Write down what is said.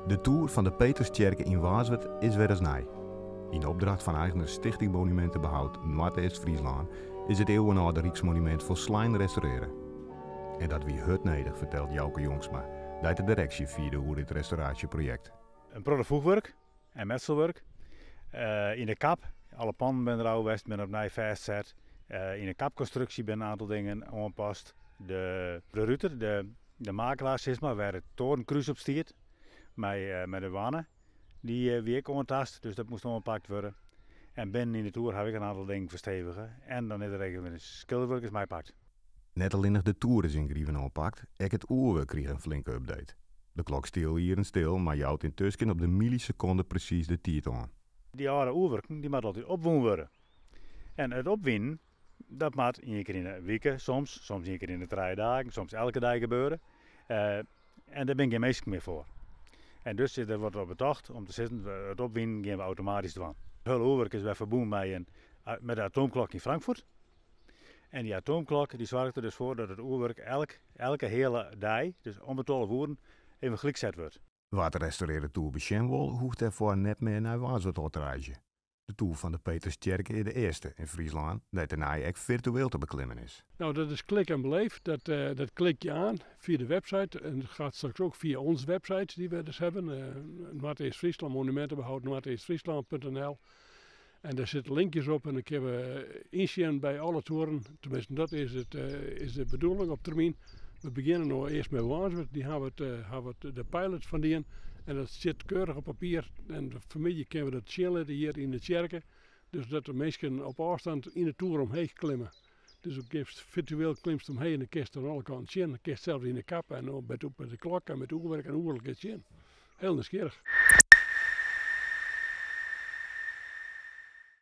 De tour van de Peterskerk in Waarswerd is weer eens nij. In opdracht van eigenaar Stichting Monumentenbehoud Noord-East-Friesland is het eeuwenoude Rijksmonument voor Slijn restaureren. En dat wie hut nodig, vertelt Jouke Jongsma, dat de directie vierde hoe dit restauratieproject. Een proefwerk en metselwerk. In de kap, alle pannen ben er al geweest, ben opnieuw vastzet. In de kapconstructie ben een aantal dingen aangepast. De ruiter, de makelaar, zeg maar, waar het torenkruis op stiert. Met de wannen. Die wie ik aantast, dus dat moest aangepakt worden. En binnen in de tour heb ik een aantal dingen verstevigen. En dan is er eigenlijk een schilderwerk is mij pakt. Net alleen nog de tour is in Grieven aanpakt, ook het oerwerk kreeg een flinke update. De klok stil hier en stil, maar jouwt intussen op de milliseconde precies de tijd aan. Die oude oerwerken die moet altijd opwoen worden. En het opwinnen, dat moet één keer in de weken, soms één keer in de 3 dagen, soms elke dag gebeuren. En daar ben ik geen meester meer voor. En dus er wordt er bedacht om te zitten, het opwinnen gaan we automatisch doen. Het hele oerwerk is weer verbonden met de atoomklok in Frankfurt. En die atoomklok die zorgt er dus voor dat het oerwerk elke hele dag, dus om de 12 uur, even gelijk gezet wordt. Wat de restaureerde tour bekend wil, hoeft ervoor net meer naar Waarswerd te reizen. De tour van de Peterskerk is de eerste in Friesland dat daarna echt virtueel te beklimmen is. Nou, dat is klik en beleef. Dat klik je aan via de website. En het gaat straks ook via onze website die we dus hebben. Noord-East Friesland, Monumentenbehoud, noordeastfriesland.nl. En daar zitten linkjes op en dan kunnen we inzien bij alle toeren. Tenminste, dat is de bedoeling op termijn. We beginnen nou eerst met Waarswerd. Die hebben we de pilot van die. En dat zit keurig op papier. En de familie kunnen we dat chillen hier in de kerken. Dus dat de mensen op afstand in de toer omheen klimmen. Dus ook virtueel klimst omheen en de kist aan alle kanten zien. De kist zelfs in de kap en met de klok en met de oerwerk en oerlijk zien. Heel nieuwsgierig.